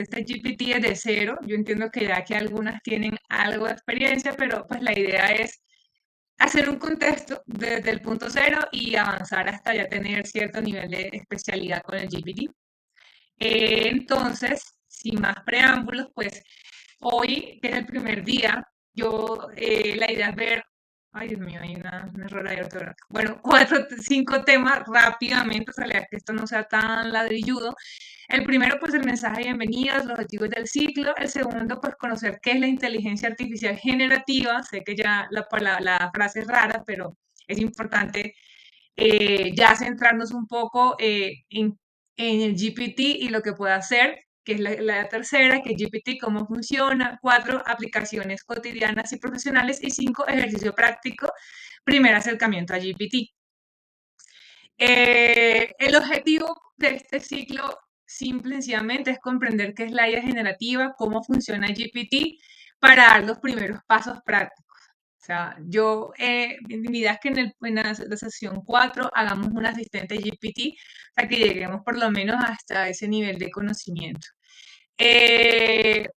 este GPT desde cero. Yo entiendo que ya que algunas tienen algo de experiencia, pero pues la idea es hacer un contexto desde el punto cero y avanzar hasta ya tener cierto nivel de especialidad con el GPT. Entonces, sin más preámbulos, pues hoy, que es el primer día, la idea es ver, ay Dios mío, hay un error ahí ortográfico. Bueno, cuatro, cinco temas rápidamente, o sea, que esto no sea tan ladrilludo. El primero, pues el mensaje de bienvenida, los objetivos del ciclo. El segundo, pues conocer qué es la inteligencia artificial generativa. Sé que ya la frase es rara, pero es importante ya centrarnos un poco en el GPT y lo que puede hacer, que es la tercera, que es GPT, cómo funciona. Cuatro, aplicaciones cotidianas y profesionales. Y cinco, ejercicio práctico, primer acercamiento a GPT. El objetivo de este ciclo, simple y sencillamente, es comprender qué es la IA generativa, cómo funciona GPT, para dar los primeros pasos prácticos. O sea, mi idea es que la sesión 4 hagamos un asistente GPT para que lleguemos por lo menos hasta ese nivel de conocimiento. Eh,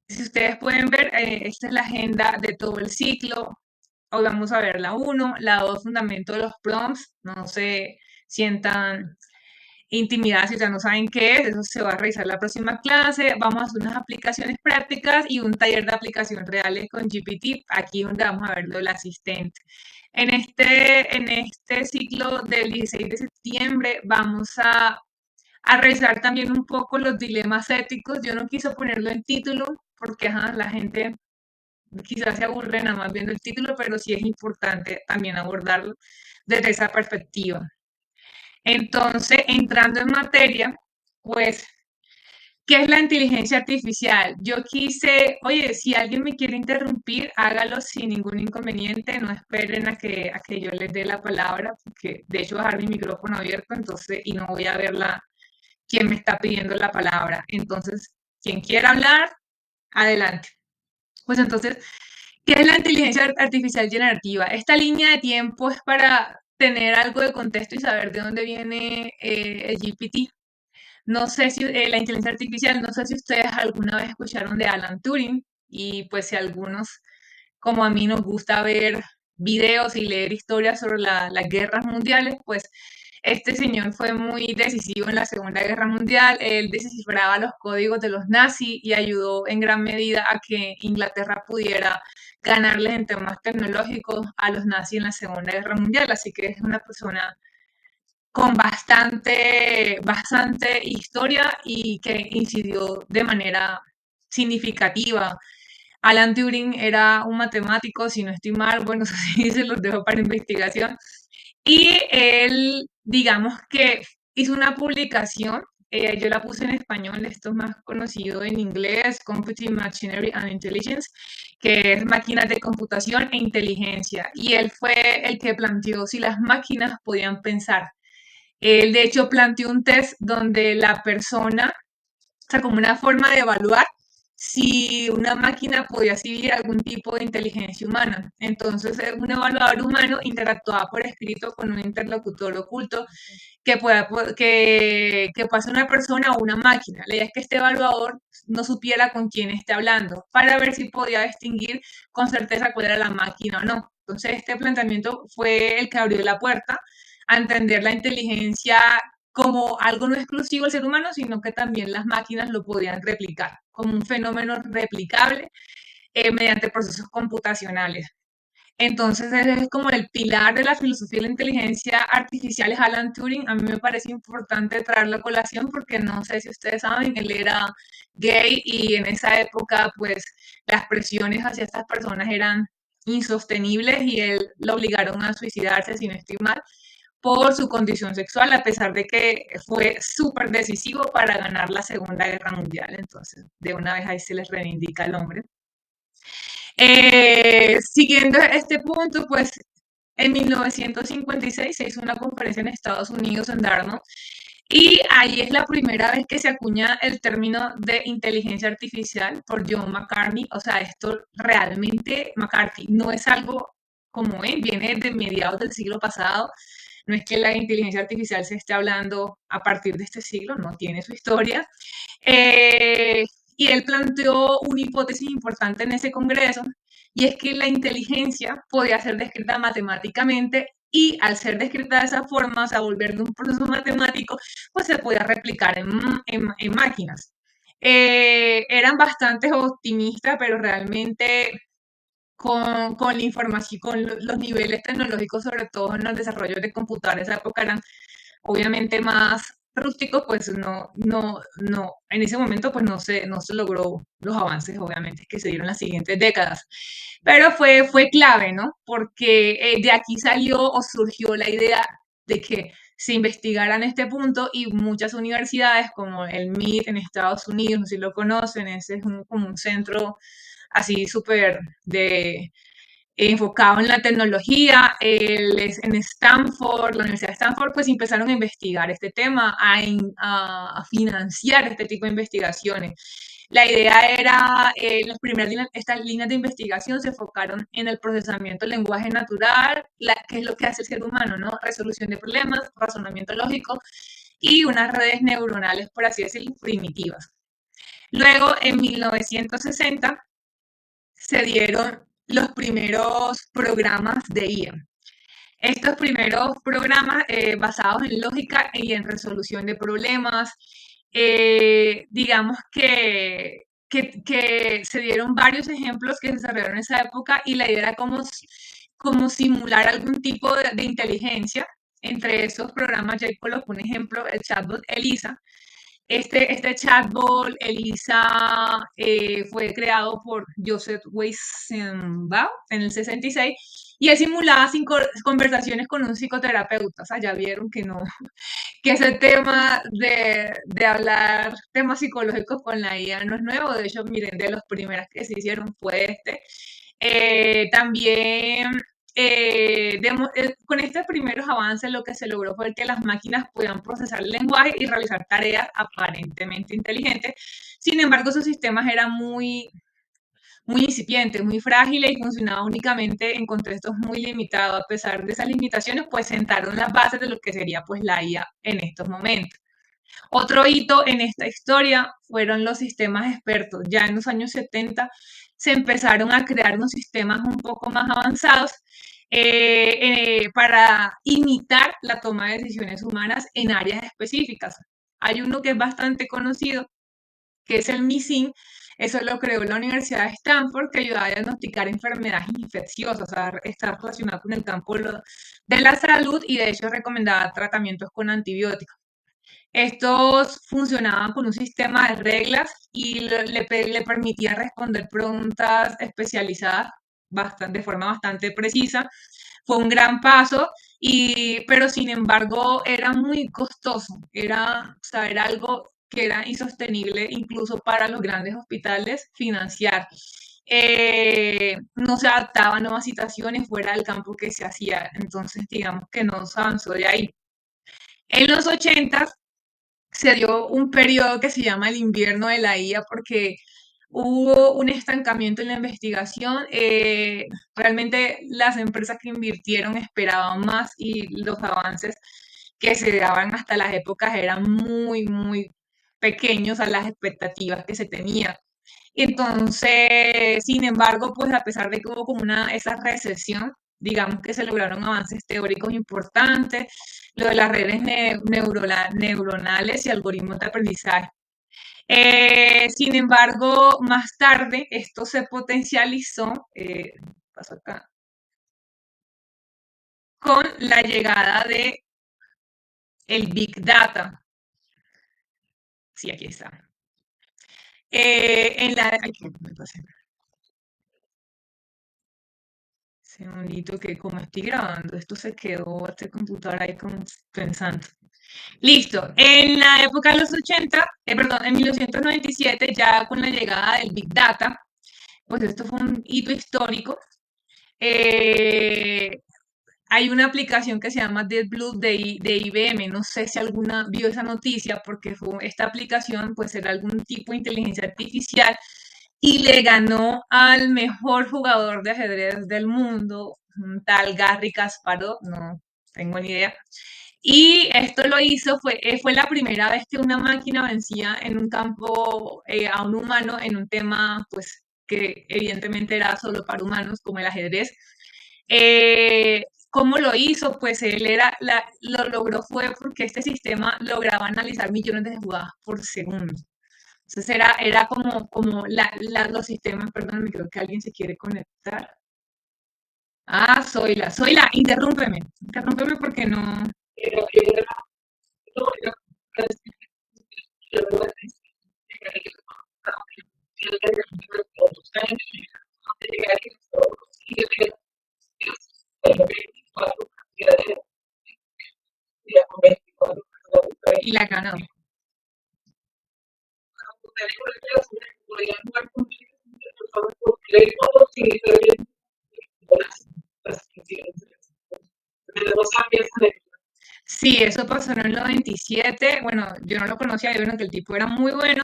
si ustedes pueden ver, esta es la agenda de todo el ciclo. Hoy vamos a ver la 1, la 2, fundamento de los prompts. No se sientan intimidadas si ya no saben qué es. Eso se va a revisar la próxima clase. Vamos a hacer unas aplicaciones prácticas y un taller de aplicación reales con GPT. Aquí es donde vamos a ver lo del asistente. En este ciclo del 16 de septiembre vamos a revisar también un poco los dilemas éticos. Yo no quise ponerlo en título porque la gente quizás se aburre nada más viendo el título, pero sí es importante también abordarlo desde esa perspectiva. Entonces, entrando en materia, pues, ¿qué es la inteligencia artificial? Yo quise, oye, si alguien me quiere interrumpir, hágalo sin ningún inconveniente, no esperen a que yo les dé la palabra, porque de hecho voy a dejar mi micrófono abierto, entonces, y no voy a ver quién me está pidiendo la palabra. Entonces, quien quiera hablar, adelante. Pues entonces, ¿qué es la inteligencia artificial generativa? Esta línea de tiempo es para tener algo de contexto y saber de dónde viene el GPT. No sé si la inteligencia artificial, no sé si ustedes alguna vez escucharon de Alan Turing y pues si algunos, como a mí, nos gusta ver videos y leer historias sobre las guerras mundiales, pues este señor fue muy decisivo en la Segunda Guerra Mundial. Él descifraba los códigos de los nazis y ayudó en gran medida a que Inglaterra pudiera ganarles en temas tecnológicos a los nazis en la Segunda Guerra Mundial. Así que es una persona con bastante historia y que incidió de manera significativa. Alan Turing era un matemático, si no estoy mal, bueno, sí se los dejo para investigación. Y él, digamos que hizo una publicación, yo la puse en español, esto es más conocido en inglés, Computing Machinery and Intelligence, que es máquinas de computación e inteligencia. Y él fue el que planteó si las máquinas podían pensar. Él, de hecho, planteó un test donde la persona, o sea, como una forma de evaluar si una máquina podía exhibir algún tipo de inteligencia humana. Entonces, un evaluador humano interactuaba por escrito con un interlocutor oculto que pueda ser una persona o una máquina. La idea es que este evaluador no supiera con quién esté hablando para ver si podía distinguir con certeza cuál era la máquina o no. Entonces, este planteamiento fue el que abrió la puerta a entender la inteligencia como algo no exclusivo del ser humano, sino que también las máquinas lo podían replicar, como un fenómeno replicable mediante procesos computacionales. Entonces, ese es como el pilar de la filosofía de la inteligencia artificial, es Alan Turing. A mí me parece importante traerlo a colación porque no sé si ustedes saben, él era gay y en esa época, pues, las presiones hacia estas personas eran insostenibles y él lo obligaron a suicidarse, si no estoy mal, por su condición sexual, a pesar de que fue súper decisivo para ganar la Segunda Guerra Mundial. Entonces, de una vez ahí se les reivindica al hombre. Siguiendo este punto, pues en 1956 se hizo una conferencia en Estados Unidos, en Dartmouth, y ahí es la primera vez que se acuña el término de inteligencia artificial por John McCarthy. O sea, esto realmente, McCarthy, no es algo como viene de mediados del siglo pasado. No es que la inteligencia artificial se esté hablando a partir de este siglo, no tiene su historia. Eh, y él planteó una hipótesis importante en ese congreso, y es que la inteligencia podía ser descrita matemáticamente y al ser descrita de esa forma, o sea, volver de un proceso matemático, pues se podía replicar en máquinas. Eran bastante optimistas, pero realmente con la información, con los niveles tecnológicos, sobre todo en los desarrollos de computadores, de esa época eran obviamente más rústicos, pues no, en ese momento pues no se logró los avances, obviamente, que se dieron en las siguientes décadas. Pero fue clave, ¿no? Porque de aquí salió o surgió la idea de que se investigara en este punto y muchas universidades como el MIT en Estados Unidos, no sé si lo conocen, ese es como un centro así súper de enfocado en la tecnología. En Stanford, la Universidad de Stanford, pues empezaron a investigar este tema, a financiar este tipo de investigaciones. La idea era, estas líneas de investigación se enfocaron en el procesamiento del lenguaje natural, que es lo que hace el ser humano, ¿no? Resolución de problemas, razonamiento lógico y unas redes neuronales, por así decirlo, primitivas. Luego, en 1960, se dieron los primeros programas de IA. Estos primeros programas basados en lógica y en resolución de problemas, digamos que se dieron varios ejemplos que se desarrollaron en esa época y la idea era como simular algún tipo de inteligencia. Entre esos programas, ya coloco un ejemplo, el chatbot Elisa. Este chatbot, Elisa, fue creado por Joseph Weizenbaum en el 66 y él simulaba conversaciones con un psicoterapeuta. O sea, ya vieron que no, que ese tema de hablar temas psicológicos con la IA no es nuevo. De hecho, miren, de las primeras que se hicieron fue este. También con estos primeros avances lo que se logró fue que las máquinas podían procesar el lenguaje y realizar tareas aparentemente inteligentes. Sin embargo, sus sistemas eran muy incipientes, muy frágiles y funcionaban únicamente en contextos muy limitados. A pesar de esas limitaciones, pues sentaron las bases de lo que sería pues la IA en estos momentos. Otro hito en esta historia fueron los sistemas expertos. Ya en los años 70 se empezaron a crear unos sistemas un poco más avanzados para imitar la toma de decisiones humanas en áreas específicas. Hay uno que es bastante conocido, que es el MISIN. Eso lo creó la Universidad de Stanford, que ayudaba a diagnosticar enfermedades infecciosas, o sea, está relacionado con el campo de la salud y de hecho recomendaba tratamientos con antibióticos. Estos funcionaban con un sistema de reglas y le permitía responder preguntas especializadas de forma bastante precisa. Fue un gran paso, pero sin embargo era muy costoso. O sea, era algo que era insostenible incluso para los grandes hospitales financiar. No se adaptaba a nuevas situaciones fuera del campo que se hacía. Entonces, digamos que no se avanzó de ahí. En los 80 se dio un periodo que se llama el invierno de la IA porque hubo un estancamiento en la investigación. Realmente las empresas que invirtieron esperaban más y los avances que se daban hasta las épocas eran muy pequeños a las expectativas que se tenían. Entonces, sin embargo, pues a pesar de que hubo como esa recesión, digamos que se lograron avances teóricos importantes, lo de las redes neuronales y algoritmos de aprendizaje. Sin embargo, más tarde esto se potencializó, paso acá, con la llegada de el Big Data. Sí, aquí está. Ay, me pasé. Segundito que como estoy grabando, esto se quedó, este computador ahí como pensando. Listo. En la época de los 80, perdón, en 1997, ya con la llegada del Big Data, pues esto fue un hito histórico. Eh, Hay una aplicación que se llama DeepBlue de IBM. No sé si alguna vio esa noticia porque esta aplicación pues era algún tipo de inteligencia artificial y le ganó al mejor jugador de ajedrez del mundo, un tal Garry Kasparov, no tengo ni idea. Y esto lo hizo, fue la primera vez que una máquina vencía en un campo a un humano en un tema, pues, que evidentemente era solo para humanos, como el ajedrez. ¿Cómo lo hizo? Pues lo logró fue porque este sistema lograba analizar millones de jugadas por segundo. Entonces era como los sistemas, perdón, creo que alguien se quiere conectar. Ah, Zoila, interrúmpeme porque no. Y la ganó. Sí, eso pasó en el 97. Bueno, yo no lo conocía, yo bueno que el tipo era muy bueno.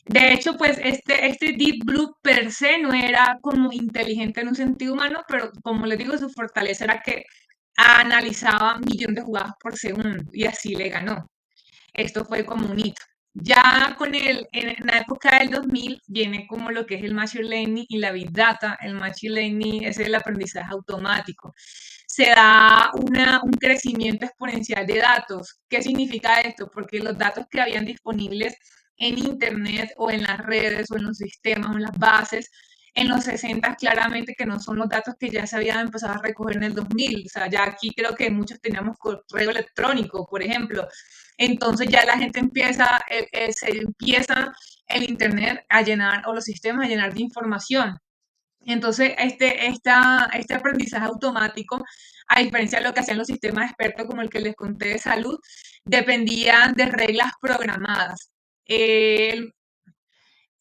De hecho, pues este Deep Blue per se no era como inteligente en un sentido humano, pero como les digo, su fortaleza era que analizaba millones de jugadas por segundo y así le ganó. Esto fue como un hito. Ya en la época del 2000 viene como lo que es el Machine Learning y la Big Data. El Machine Learning es el aprendizaje automático. Se da un crecimiento exponencial de datos. ¿Qué significa esto? Porque los datos que habían disponibles en Internet o en las redes o en los sistemas o en las bases, en los 60 claramente que no son los datos que ya se habían empezado a recoger en el 2000. O sea, ya aquí creo que muchos teníamos correo electrónico, por ejemplo. Entonces ya la gente se empieza el Internet a llenar, o los sistemas a llenar de información. Entonces, este aprendizaje automático, a diferencia de lo que hacían los sistemas expertos como el que les conté de salud, dependían de reglas programadas. El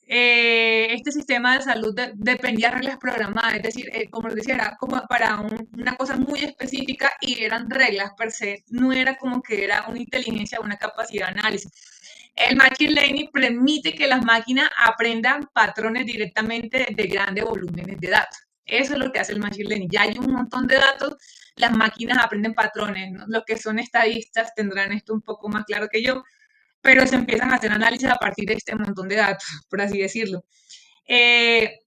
este sistema de salud dependía de reglas programadas, es decir, como les decía, era como para una cosa muy específica y eran reglas per se, no era como que era una inteligencia o una capacidad de análisis. El Machine Learning permite que las máquinas aprendan patrones directamente de grandes volúmenes de datos. Eso es lo que hace el Machine Learning. Ya hay un montón de datos, las máquinas aprenden patrones, ¿no? Los que son estadistas tendrán esto un poco más claro que yo, pero se empiezan a hacer análisis a partir de este montón de datos, por así decirlo. Eh,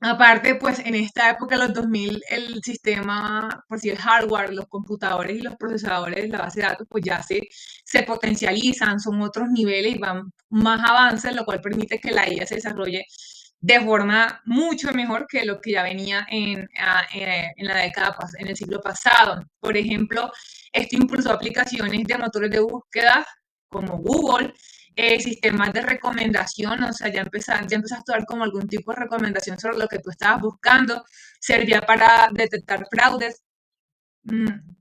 Aparte, pues en esta época, los 2000, el sistema, por si el hardware, los computadores y los procesadores, la base de datos, pues ya se potencializan, son otros niveles y van más avances, lo cual permite que la IA se desarrolle de forma mucho mejor que lo que ya venía en la década, en el siglo pasado. Por ejemplo, esto impulsó aplicaciones de motores de búsqueda como Google, sistemas de recomendación, o sea, ya empezaste a dar como algún tipo de recomendación sobre lo que tú estabas buscando, servía para detectar fraudes. Mm.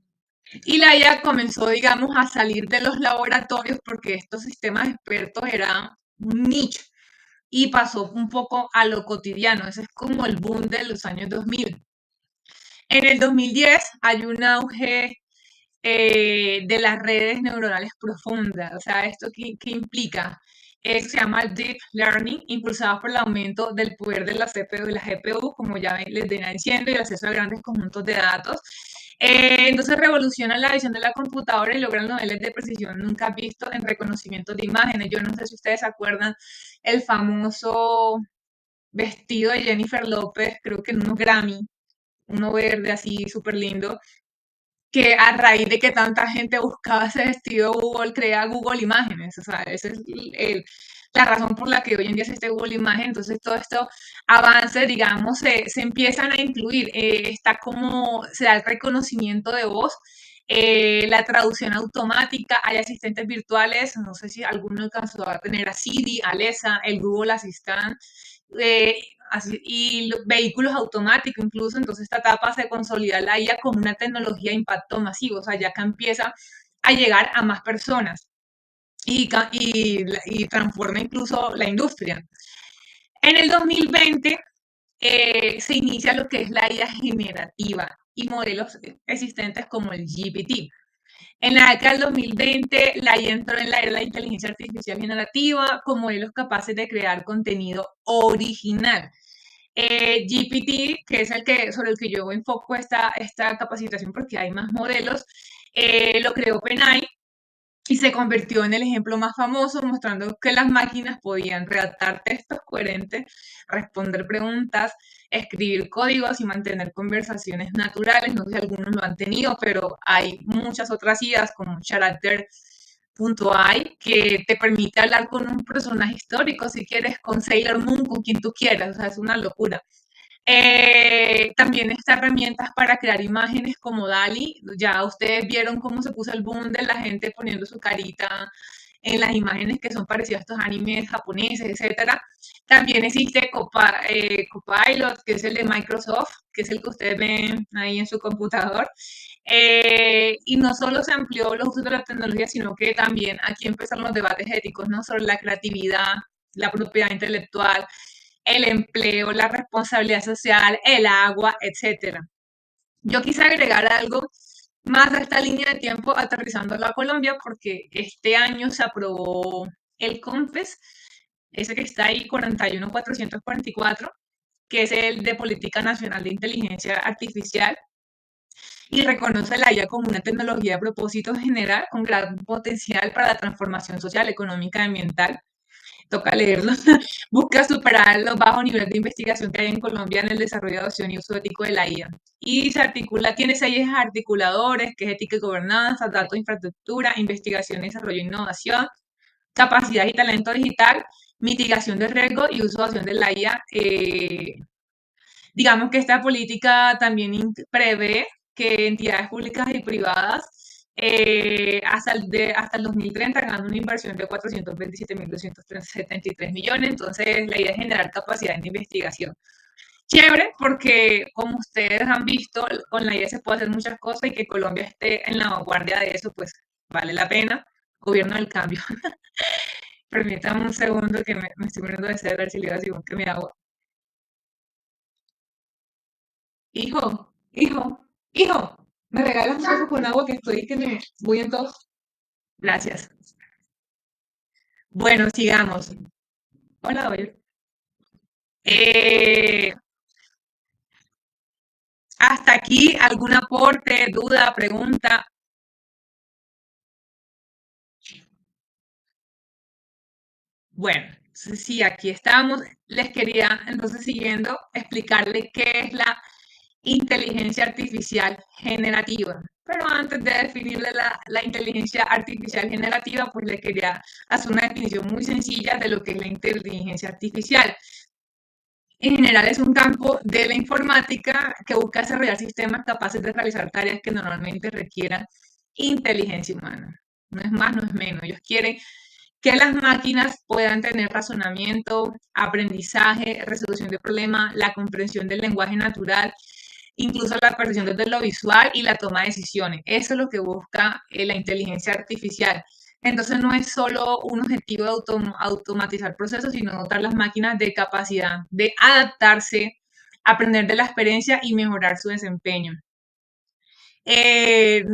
Y la IA comenzó, digamos, a salir de los laboratorios porque estos sistemas expertos eran un nicho y pasó un poco a lo cotidiano. Ese es como el boom de los años 2000. En el 2010 hay un auge de las redes neuronales profundas. O sea, ¿esto qué implica? Eso se llama Deep Learning, impulsado por el aumento del poder de la CPU y la GPU, como ya les venía diciendo, y el acceso a grandes conjuntos de datos. Entonces revolucionan la visión de la computadora y logran niveles de precisión nunca vistos en reconocimiento de imágenes. Yo no sé si ustedes se acuerdan el famoso vestido de Jennifer López, creo que en unos Grammy, uno verde así súper lindo, que a raíz de que tanta gente buscaba ese vestido, Google crea Google Imágenes. O sea, esa es la razón por la que hoy en día existe Google Imágenes. Entonces, todo esto avance, digamos, se empiezan a incluir. Está como, se da el reconocimiento de voz, la traducción automática, hay asistentes virtuales, no sé si alguno alcanzó a tener a Siri, Alexa, el Google Assistant, eh, y vehículos automáticos incluso. Entonces esta etapa se consolida la IA como una tecnología de impacto masivo, o sea, ya que empieza a llegar a más personas y transforma incluso la industria. En el 2020 se inicia lo que es la IA generativa y modelos existentes como el GPT. En la década del 2020, la IA entró en la era de la inteligencia artificial generativa con modelos capaces de crear contenido original. GPT, que es sobre el que yo enfoco esta capacitación porque hay más modelos, lo creó OpenAI y se convirtió en el ejemplo más famoso, mostrando que las máquinas podían redactar textos coherentes, responder preguntas, escribir códigos y mantener conversaciones naturales. No sé si algunos lo han tenido, pero hay muchas otras ideas como Character.ai que te permite hablar con un personaje histórico, si quieres, con Sailor Moon, con quien tú quieras. O sea, es una locura. También está herramientas para crear imágenes como DALI. Ya ustedes vieron cómo se puso el boom de la gente poniendo su carita en las imágenes que son parecidas a estos animes japoneses, etcétera. También existe Copilot, que es el de Microsoft, que es el que ustedes ven ahí en su computador. Y no solo se amplió los usos de la tecnología, sino que también aquí empezaron los debates éticos, ¿no? Sobre la creatividad, la propiedad intelectual, el empleo, la responsabilidad social, el agua, etcétera. Yo quise agregar algo más a esta línea de tiempo aterrizándolo a Colombia porque este año se aprobó el COMPES, ese que está ahí, 41444, que es el de Política Nacional de Inteligencia Artificial, y reconoce la IA como una tecnología de propósito general con gran potencial para la transformación social, económica y ambiental. Toca leerlo. Busca superar los bajos niveles de investigación que hay en Colombia en el desarrollo, adopción y uso ético de la IA. Y se articula, tiene 6 ejes articuladores, que es ética y gobernanza, datos, infraestructura, investigación, desarrollo e innovación, capacidad y talento digital, mitigación de riesgo y uso de acción de la IA. Digamos que esta política también prevé que entidades públicas y privadas hasta el 2030 hagan una inversión de 427.273 millones. Entonces, la idea es generar capacidad de investigación. Chévere, porque como ustedes han visto, con la idea se puede hacer muchas cosas y que Colombia esté en la vanguardia de eso, pues vale la pena. Gobierno del cambio. Permítame un segundo que me estoy poniendo de cera, si le digo que me hago. Hijo, hijo, ¿me regalas un poco con agua que estoy que me voy en tos? Gracias. Bueno, sigamos. Hola, oye. Eh, Hasta aquí, ¿algún aporte, duda, pregunta? Bueno, sí, aquí estamos. Les quería, entonces, siguiendo, explicarle qué es la inteligencia artificial generativa. Pero antes de definirle la inteligencia artificial generativa, pues le quería hacer una definición muy sencilla de lo que es la inteligencia artificial. En general es un campo de la informática que busca desarrollar sistemas capaces de realizar tareas que normalmente requieran inteligencia humana. No es más, no es menos. Ellos quieren que las máquinas puedan tener razonamiento, aprendizaje, resolución de problemas, la comprensión del lenguaje natural, incluso la percepción desde lo visual y la toma de decisiones. Eso es lo que busca la inteligencia artificial. Entonces no es solo un objetivo de automatizar procesos, sino dotar las máquinas de capacidad de adaptarse, aprender de la experiencia y mejorar su desempeño. Eh,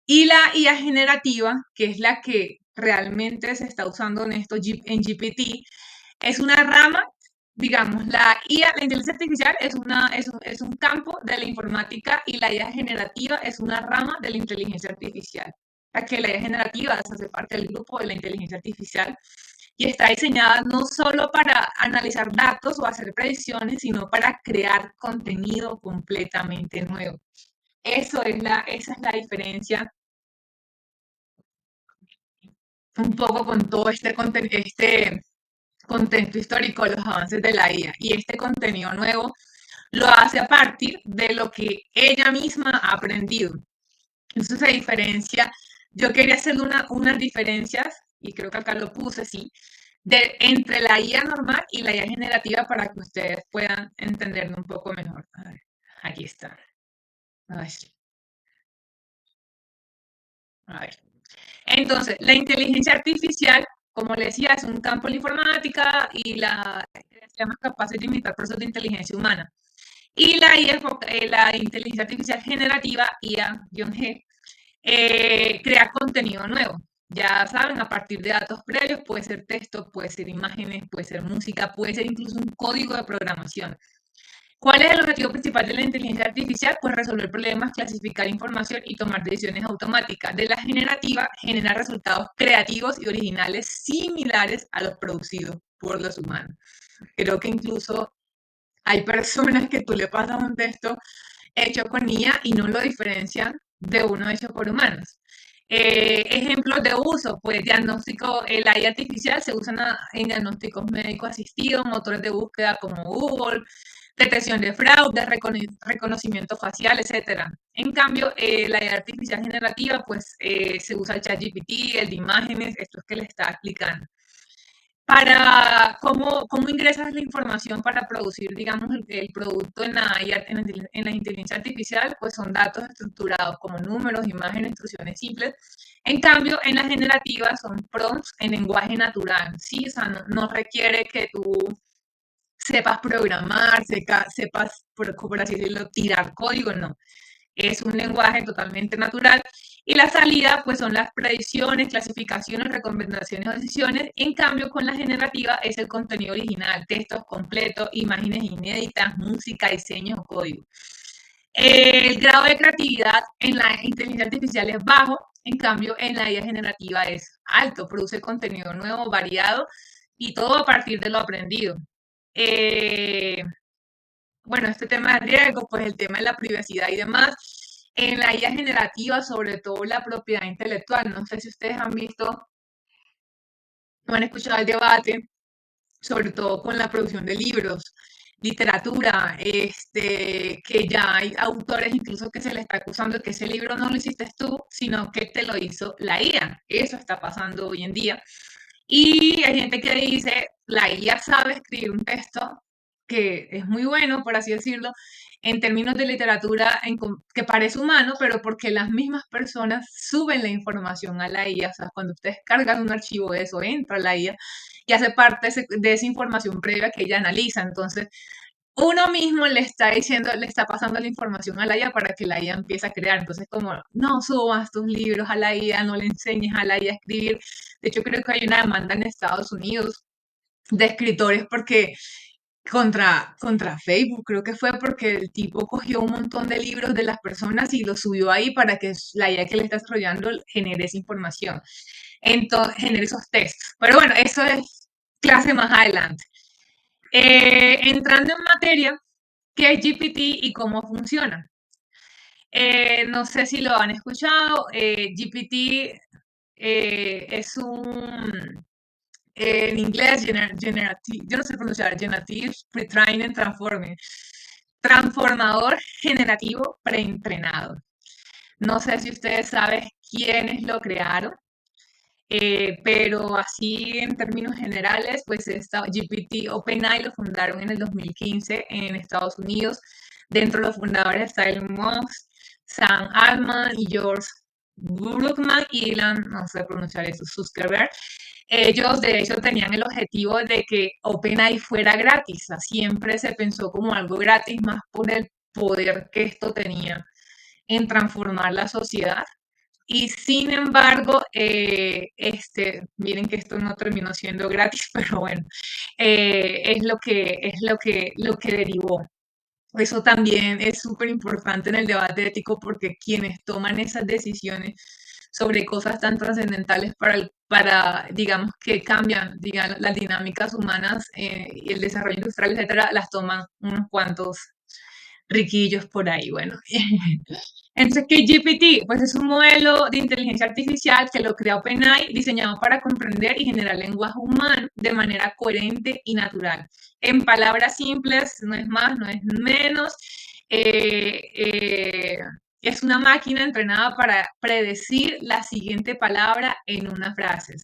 y la IA generativa, que es la que realmente se está usando en esto en GPT, es una rama, digamos, la IA, la inteligencia artificial es un campo de la informática y la IA generativa es una rama de la inteligencia artificial. La que la IA generativa hace parte del grupo de la inteligencia artificial y está diseñada no solo para analizar datos o hacer predicciones, sino para crear contenido completamente nuevo. Esa es la diferencia un poco con todo este contexto histórico, los avances de la IA. Y este contenido nuevo lo hace a partir de lo que ella misma ha aprendido. Entonces se diferencia, yo quería hacer unas diferencias, y creo que acá lo puse así, entre la IA normal y la IA generativa para que ustedes puedan entenderlo un poco mejor. A ver, aquí está. A ver, a ver. Entonces, la inteligencia artificial, como le decía, es un campo de la informática y se llama capaces de imitar procesos de inteligencia humana. Y la inteligencia artificial generativa, IA-G, crea contenido nuevo. Ya saben, a partir de datos previos, puede ser texto, puede ser imágenes, puede ser música, puede ser incluso un código de programación. ¿Cuál es el objetivo principal de la inteligencia artificial? Pues resolver problemas, clasificar información y tomar decisiones automáticas. De la generativa genera resultados creativos y originales similares a los producidos por los humanos. Creo que incluso hay personas que tú le pasas un texto hecho con IA y no lo diferencian de uno hecho por humanos. Ejemplos de uso, pues diagnóstico, el AI artificial se usa en diagnósticos médicos asistidos, motores de búsqueda como Google, detección de fraude, reconocimiento facial, etcétera. En cambio, la IA artificial generativa, pues se usa el ChatGPT, el de imágenes, esto es que le está explicando para cómo ingresas la información para producir, digamos, el producto en en la inteligencia artificial, pues son datos estructurados como números, imágenes, instrucciones simples. En cambio, en la generativa son prompts en lenguaje natural, ¿sí? O sea, no requiere que tú sepas programar, sepas, por así decirlo, tirar código, no. Es un lenguaje totalmente natural. Y la salida, pues son las predicciones, clasificaciones, recomendaciones o decisiones. En cambio, con la generativa es el contenido original, textos completos, imágenes inéditas, música, diseños o código. El grado de creatividad en la inteligencia artificial es bajo, en cambio en la IA generativa es alto, produce contenido nuevo, variado y todo a partir de lo aprendido. Eh, bueno, este tema de riesgo, pues el tema de la privacidad y demás. En la IA generativa, sobre todo la propiedad intelectual, no sé si ustedes han visto o han escuchado el debate, sobre todo con la producción de libros, literatura, que ya hay autores incluso que se les está acusando de que ese libro no lo hiciste tú, sino que te lo hizo la IA. Eso está pasando hoy en día. Y hay gente que dice, la IA sabe escribir un texto que es muy bueno, por así decirlo, en términos de literatura que parece humano, pero porque las mismas personas suben la información a la IA. O sea, cuando ustedes cargan un archivo de eso, entra a la IA y hace parte de esa información previa que ella analiza. Entonces, uno mismo le está diciendo, le está pasando la información a la IA para que la IA empiece a crear. Entonces, como no subas tus libros a la IA, no le enseñes a la IA a escribir. De hecho, creo que hay una demanda en Estados Unidos de escritores porque contra Facebook, creo que fue porque el tipo cogió un montón de libros de las personas y los subió ahí para que la IA que le está desarrollando genere esa información. Entonces, genere esos textos. Pero bueno, eso es clase más adelante. Entrando en materia, ¿qué es GPT y cómo funciona? No sé si lo han escuchado. GPT es en inglés, generative, yo no sé pronunciar, Generative Pre-Trained Transforming, transformador generativo preentrenado. No sé si ustedes saben quiénes lo crearon. Pero así en términos generales, pues esta GPT OpenAI lo fundaron en el 2015 en Estados Unidos. Dentro de los fundadores está Elon Musk, Sam Altman y George Brookman y Elon, no sé pronunciar eso, Zuckerberg. Ellos de hecho tenían el objetivo de que OpenAI fuera gratis. O sea, siempre se pensó como algo gratis, más por el poder que esto tenía en transformar la sociedad. Y sin embargo, miren que esto no terminó siendo gratis, pero bueno, lo que derivó. Eso también es súper importante en el debate ético porque quienes toman esas decisiones sobre cosas tan trascendentales para digamos, que cambian, digamos, las dinámicas humanas y el desarrollo industrial, etcétera, las toman unos cuantos riquillos por ahí, bueno. Entonces, ¿qué es GPT? Pues es un modelo de inteligencia artificial que lo crea OpenAI, diseñado para comprender y generar lenguaje humano de manera coherente y natural. En palabras simples, no es más, no es menos. eh, eh, es una máquina entrenada para predecir la siguiente palabra en una frase.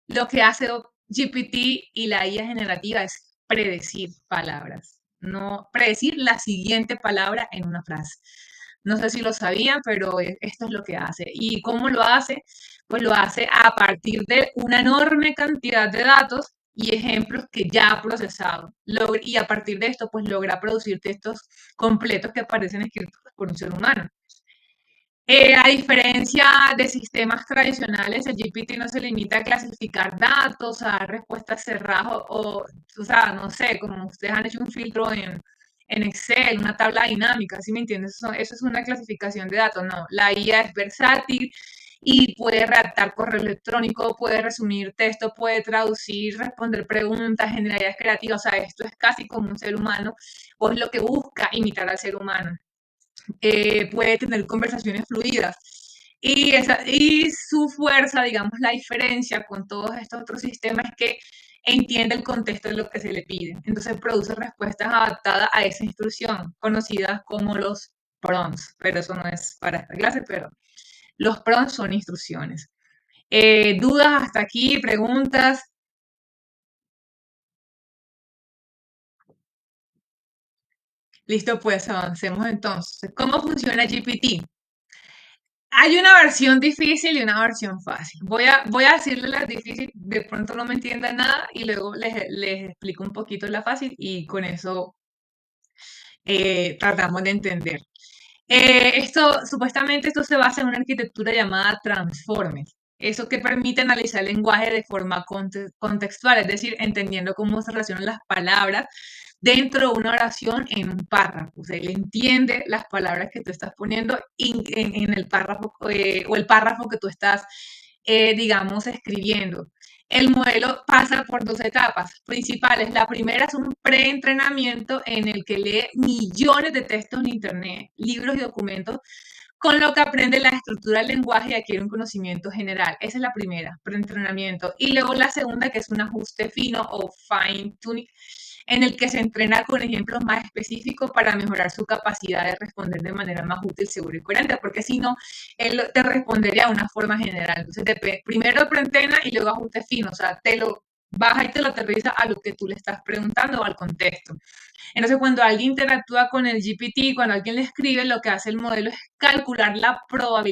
Lo que hace GPT y la IA generativa es predecir palabras, no predecir la siguiente palabra en una frase. No sé si lo sabían, pero esto es lo que hace. ¿Y cómo lo hace? Pues lo hace a partir de una enorme cantidad de datos y ejemplos que ya ha procesado. Y a partir de esto, pues logra producir textos completos que parecen escritos por un ser humano. A diferencia de sistemas tradicionales, el GPT no se limita a clasificar datos, a dar respuestas cerradas o sea, no sé, como ustedes han hecho un filtro en Excel, una tabla dinámica, ¿sí me entiendes? Eso es una clasificación de datos, no. La IA es versátil y puede redactar correo electrónico, puede resumir texto, puede traducir, responder preguntas, generar ideas creativas, o sea, esto es casi como un ser humano, o es lo que busca imitar al ser humano. Puede tener conversaciones fluidas. Y su fuerza, digamos, la diferencia con todos estos otros sistemas es que entiende el contexto de lo que se le pide. Entonces produce respuestas adaptadas a esa instrucción, conocidas como los prompts, pero eso no es para esta clase, pero los prompts son instrucciones. ¿Dudas hasta aquí? ¿Preguntas? Listo, pues avancemos entonces. ¿Cómo funciona GPT? Hay una versión difícil y una versión fácil. Voy a decirles la difícil, de pronto no me entiendan nada y luego les explico un poquito la fácil y con eso tratamos de entender. Supuestamente esto se basa en una arquitectura llamada Transformers. Eso que permite analizar el lenguaje de forma contextual, es decir, entendiendo cómo se relacionan las palabras dentro de una oración en un párrafo. O sea, él entiende las palabras que tú estás poniendo en el párrafo o el párrafo que tú estás, digamos, escribiendo. El modelo pasa por dos etapas principales. La primera es un preentrenamiento en el que lee millones de textos en Internet, libros y documentos, con lo que aprende la estructura del lenguaje y adquiere un conocimiento general. Esa es la primera, preentrenamiento. Y luego la segunda, que es un ajuste fino o fine tuning, en el que se entrena con ejemplos más específicos para mejorar su capacidad de responder de manera más útil, segura y coherente, porque si no, él te respondería de una forma general. Entonces, primero preentrena y luego ajuste fino, o sea, te lo baja y te lo aterriza a lo que tú le estás preguntando o al contexto. Entonces, cuando alguien interactúa con el GPT, cuando alguien le escribe, lo que hace el modelo es calcular la probabilidad